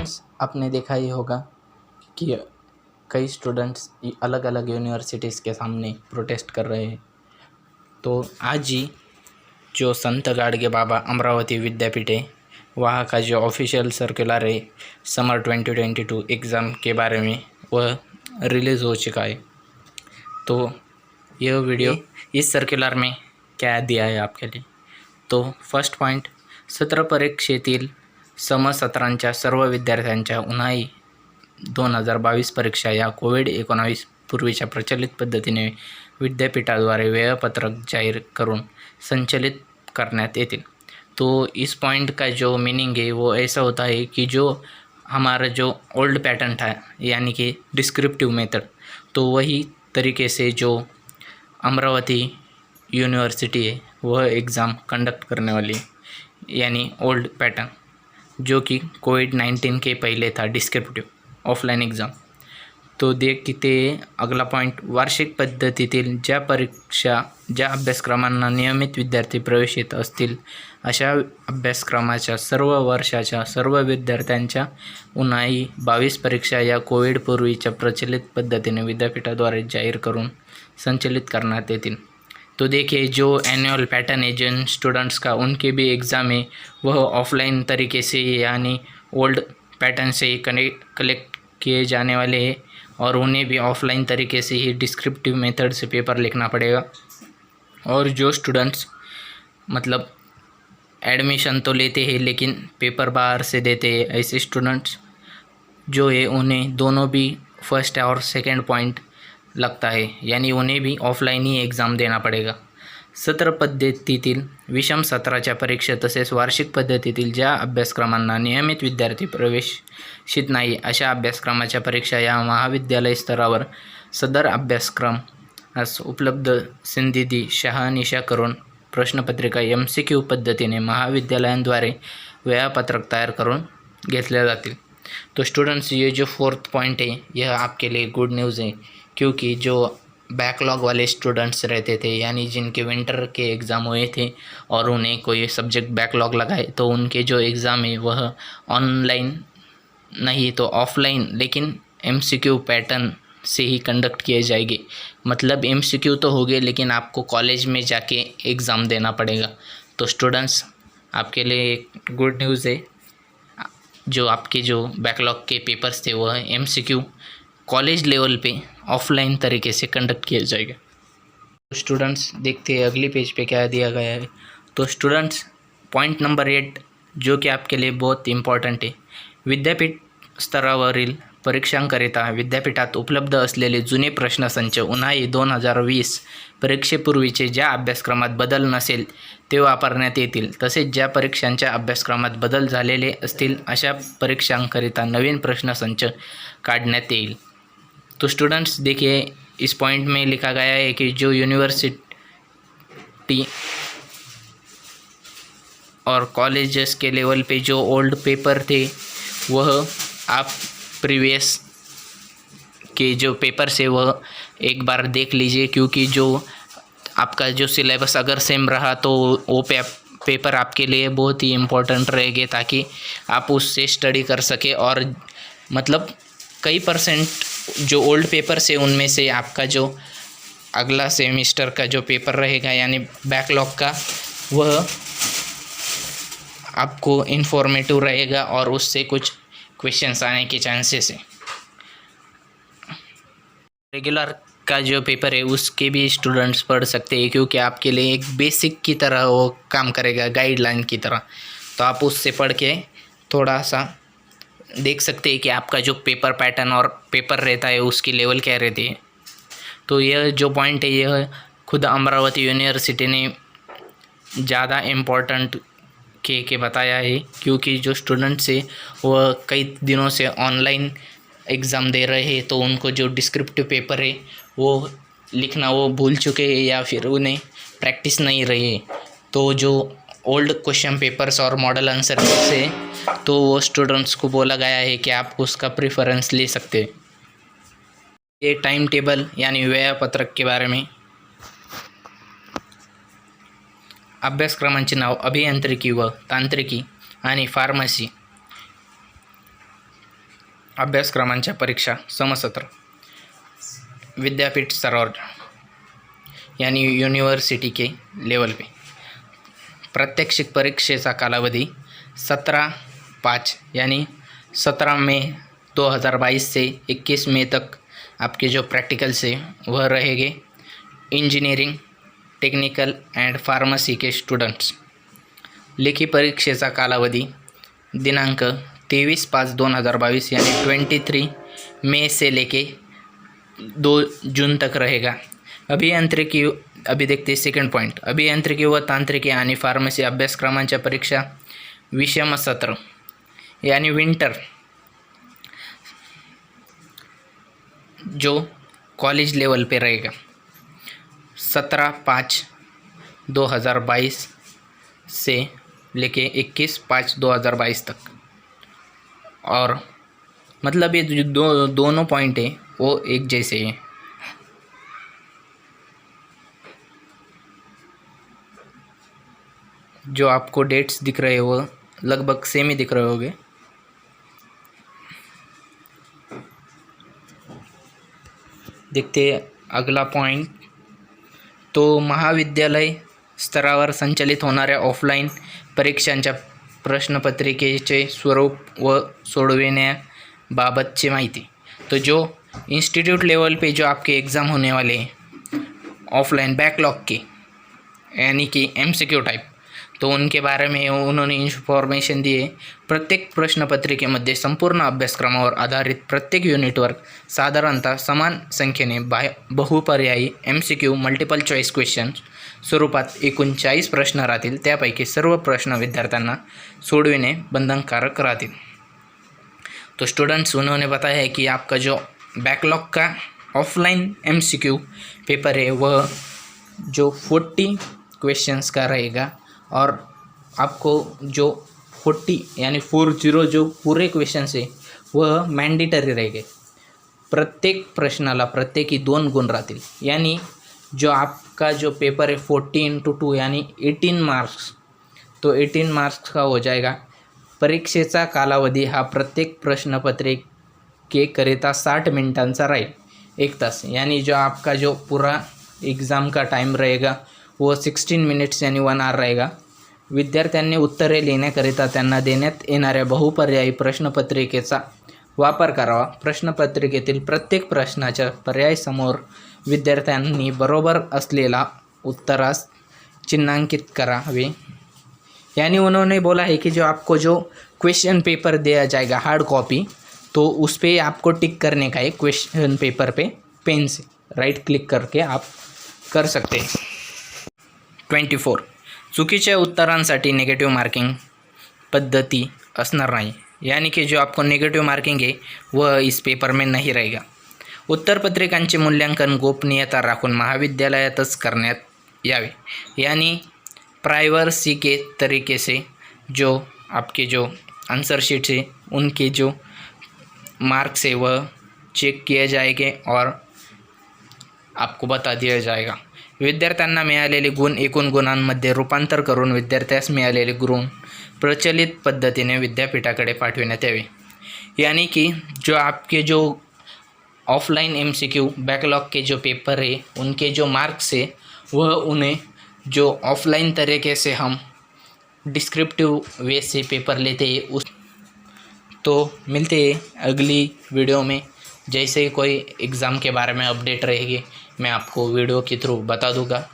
Students, आपने देखा ही होगा कि कई स्टूडेंट्स अलग अलग यूनिवर्सिटीज़ के सामने प्रोटेस्ट कर रहे हैं। तो आज ही जो संत गाडगे बाबा अमरावती विद्यापीठ है, वहाँ का जो ऑफिशियल सर्कुलर है समर 2022 एग्ज़ाम के बारे में, वह रिलीज़ हो चुका है। तो यह वीडियो इस सर्कुलर में क्या दिया है आपके लिए। तो फर्स्ट पॉईंट, सत्र परीक्षेतील समसत्रांच्या सर्व विद्यार्थ्यांच्या उन्हाळी 2022 परीक्षा या कोविड-19 पूर्वीच्या प्रचलित पद्धतीने विद्यापीठाद्वारे वेळापत्रक जाहीर करून संचालित करण्यात येतील। तो इस पॉइंट का जो मीनिंग है वो ऐसा होता है कि जो हमारा जो ओल्ड पैटर्न था, यानी कि डिस्क्रिप्टिव मेथड, तो वही तरीके से जो अमरावती यूनिवर्सिटी है वह एग्ज़ाम कंडक्ट करने वाली, यानी ओल्ड पैटर्न जो कि कोविड-19 के पहले था, डिस्क्रिप्टिव ऑफलाइन एग्ज़ाम। तो देखते अगला पॉईंट, वार्षिक पद्धतीतील ज्या अभ्यासक्रमांना नियमित विद्यार्थी प्रवेशित असतील अशा अभ्यासक्रमाच्या सर्व वर्षाच्या सर्व विद्यार्थ्यांच्या उन्हाळी 22 परीक्षा या कोविडपूर्वीच्या प्रचलित पद्धतीने विद्यापीठाद्वारे जाहीर करून संचालित करण्यात येतील। तो देखिए जो एनुअल पैटर्न है जिन स्टूडेंट्स का, उनके भी एग्ज़ाम है वह ऑफलाइन तरीके से यानी ओल्ड पैटर्न से कलेक्ट किए जाने वाले हैं और उन्हें भी ऑफलाइन तरीके से ही डिस्क्रिप्टिव मेथड से पेपर लिखना पड़ेगा। और जो स्टूडेंट्स मतलब एडमिशन तो लेते हैं लेकिन पेपर बाहर से देते हैं, ऐसे स्टूडेंट्स जो है उन्हें दोनों भी फर्स्ट और सेकंड पॉइंट लगता है, यानी उन्हें भी ऑफलाइन ही एग्ज़ाम देना पड़ेगा। सत्र पद्धतीतील विषम सत्राच्या परीक्षा तसेच वार्षिक पद्धतीतील ज्या अभ्यासक्रमांना नियमित विद्यार्थी प्रवेशित नाही अशा अभ्यासक्रमाच्या परीक्षा या महाविद्यालय स्तरावर सदर अभ्यासक्रमास उपलब्ध संधी शहानिशा करून प्रश्नपत्रिका MCQ पद्धतीने महाविद्यालयांद्वारे वेळापत्रक तयार करून घेतल्या जातील। तो स्टूडेंट्स, ये जो फोर्थ पॉइंट है यह आपके लिए गुड न्यूज़ है, क्योंकि जो बैकलॉग वाले स्टूडेंट्स रहते थे, यानी जिनके विंटर के एग्ज़ाम हुए थे और उन्हें कोई सब्जेक्ट बैकलॉग लगाए, तो उनके जो एग्ज़ाम है वह ऑनलाइन नहीं तो ऑफलाइन लेकिन MCQ पैटर्न से ही कंडक्ट किए जाएंगे। मतलब MCQ तो हो गए लेकिन आपको कॉलेज में जाके एग्ज़ाम देना पड़ेगा। तो स्टूडेंट्स, आपके लिए एक गुड न्यूज़ है, जो आपके जो बैकलॉग के पेपर्स थे वह MCQ कॉलेज लेवल पे ऑफलाइन तरीके से कंडक्ट किया जाएगा। तो स्टूडेंट्स, देखते हैं अगली पेज पे क्या दिया गया है। तो स्टूडेंट्स, पॉइंट नंबर 8 जो कि आपके लिए बहुत इम्पॉर्टंट है, विद्यापीठ स्तरावरील परीक्षांकरिता विद्यापीठात उपलब्ध असलेले जुने प्रश्नसंच उन्हाळी 2020 परीक्षेपूर्वीचे ज्या अभ्यासक्रमात बदल नसेल ते वापरण्यात येतील, तसेच ज्या परीक्षांच्या अभ्यासक्रमात बदल झालेले असतील अशा परीक्षांकरिता नवीन प्रश्नसंच काढण्यात येईल। तो स्टूडेंट्स, देखिए इस पॉइंट में लिखा गया है कि जो यूनिवर्सिटी और कॉलेजेस के लेवल पे जो ओल्ड पेपर थे वह आप प्रीवियस के जो पेपर्स है वह एक बार देख लीजिए, क्योंकि जो आपका जो सिलेबस अगर सेम रहा तो वो पेपर आपके लिए बहुत ही इम्पोर्टेंट रहेंगे, ताकि आप उससे स्टडी कर सके। और मतलब कई परसेंट जो ओल्ड पेपर्स है उनमें से आपका जो अगला सेमिस्टर का जो पेपर रहेगा यानी बैकलॉग का, वह आपको इन्फॉर्मेटिव रहेगा और उससे कुछ क्वेश्चंस आने के चांसेस है। रेगुलर का जो पेपर है उसके भी स्टूडेंट्स पढ़ सकते हैं, क्योंकि आपके लिए एक बेसिक की तरह वो काम करेगा, गाइडलाइन की तरह। तो आप उससे पढ़ के थोड़ा सा देख सकते हैं कि आपका जो पेपर पैटर्न और पेपर रहता है उसकी लेवल क्या रहती है। तो यह जो पॉइंट है यह खुद अमरावती यूनिवर्सिटी ने ज़्यादा इम्पोर्टेंट के बताया है, क्योंकि जो स्टूडेंट्स है वह कई दिनों से ऑनलाइन एग्ज़ाम दे रहे हैं, तो उनको जो डिस्क्रिप्टिव पेपर है वो लिखना वो भूल चुके हैं या फिर उन्हें प्रैक्टिस नहीं रही है। तो जो ओल्ड क्वेश्चन पेपर्स और मॉडल आंसर से तो वो स्टूडेंट्स को बोला गया है कि आप उसका प्रेफरेंस ले सकते हैं। ये टाइम टेबल यानी वेळापत्रक के बारे में, अभ्यासक्रमांचे नाव अभियांत्रिकी व तांत्रिकी आणि फार्मसी अभ्यासक्रमांच्या परीक्षा समसत्र विद्यापीठ स्तर यानी यूनिवर्सिटी के लेवल पे प्रात्यक्षिक परीक्षेचा कालावधि 17/5 यानी 17 मई 2022 से 21 मई तक आपके जो प्रैक्टिकल से वह रहेंगे। इंजीनियरिंग, टेक्निकल एंड फार्मेसी के स्टूडेंट्स। लिखित परीक्षेचा कालावधि दिनांक 23/5/2022 यानी 23 मई से लेके 2 जून तक रहेगा। अभियांत्रिकी, अभी देखते हैं सेकंड पॉइंट, अभियांत्रिकी व तांत्रिकी आणि फार्मसी अभ्यासक्रमांच्या परीक्षा विषम सत्र यानी विंटर जो कॉलेज लेवल पे रहेगा 17/5/2022 से लेके 21/5/2022 तक। और मतलब ये जो दोनों पॉइंट है वो एक जैसे हैं। जो आपको डेट्स दिख रहे हैं वो लगभग सेम ही दिख रहे होंगे। देखते अगला पॉइंट, तो महाविद्यालय स्तरावर संचलित होणाऱ्या ऑफलाईन परीक्षांच्या प्रश्नपत्रिकेचे स्वरूप व सोडविण्याबाबतची माहिती। तो जो इंस्टीट्यूट लेवल पे जो आपके एग्ज़ाम होने वाले हैं ऑफलाइन बैकलॉग के यानी कि MCQ टाइप, तो उनके बारे में उन्होंने इन्फॉर्मेशन दी है। प्रत्येक प्रश्नपत्रिकेमध्ये संपूर्ण अभ्यासक्रमावर आधारित प्रत्येक युनिटवर साधारणतः समान संख्येने बहुपर्यायी MCQ मल्टिपल चॉईस क्वेश्चन स्वरूपात एकूण 40 प्रश्न राहतील। त्यापैकी सर्व प्रश्न विद्यार्थ्यांना सोडविणे बंधनकारक राहतील। तो स्टूडेंट्स, उन्होंने बताया है कि आपका जो बैकलॉग का ऑफलाइन MCQ पेपर है वह जो 40 क्वेश्चंस का रहेगा और आपको जो 40 यानी 40 जो पूरे क्वेश्चंस है वह मैंडेटरी रहेंगे। प्रत्येक प्रश्नाला प्रत्येकी 2 गुण राहतील। यानी जो आपका जो पेपर है 40x2 यानी 18 मार्क्स, तो 18 मार्क्स का हो जाएगा। परीक्षेचा कालावधी हा प्रत्येक प्रश्नपत्रिकेकरिता 60 मिनिटांचा राहील, 1 तास। यानी जो आपका जो पूरा एग्ज़ाम का टाइम रहेगा वो 16 मिनिट्स यानी 1 आवर रहेगा। विद्यार्थ्यांनी उत्तरे लिहिण्याकरिता त्यांना देण्यात येणाऱ्या बहुपर्यायी प्रश्नपत्रिकेचा वापर करावा। प्रश्नपत्रिकेतील प्रत्येक प्रश्नाच्या पर्यायासमोर विद्यार्थ्यांनी बरोबर असलेला उत्तरास चिन्हांकित करावे। यानी उन्होंने बोला है कि जो आपको जो क्वेश्चन पेपर दिया जाएगा हार्ड कॉपी, तो उस पर आपको टिक करने का है। क्वेश्चन पेपर पे पेन से राइट क्लिक करके आप कर सकते हैं। 24 चुकीच्या उत्तरांसाठी नेगेटिव्ह मार्किंग पद्धति असणार नाही। यानी कि जो आपको नेगेटिव मार्किंग है वह इस पेपर में नहीं रहेगा। उत्तरपत्रिकांचे मूल्यांकन गोपनीयता राखून महाविद्यालयातच करण्यात यावे। यानी प्राइवेसी के तरीके से जो आपके जो आंसर शीट्स है उनके जो मार्क्स है वह चेक किए जाएंगे और आपको बता दिया जाएगा। विद्यार्थ्यांना मिळालेले गुण एकूण गुणांमध्ये रूपांतर करून विद्यार्थ्यास मिळालेले गुण प्रचलित पद्धतीने विद्यापीठाकडे पाठविण्यात यावे। यानी कि जो आपके जो ऑफलाइन MCQ बैकलॉग के जो पेपर है उनके जो मार्क्स है वह उन्हें जो ऑफलाइन तरीके से हम डिस्क्रिप्टिव वे से पेपर लेते हैं उस तो मिलते हैं अगली वीडियो में। जैसे ही कोई एग्ज़ाम के बारे में अपडेट रहेगी मैं आपको वीडियो के थ्रू बता दूंगा।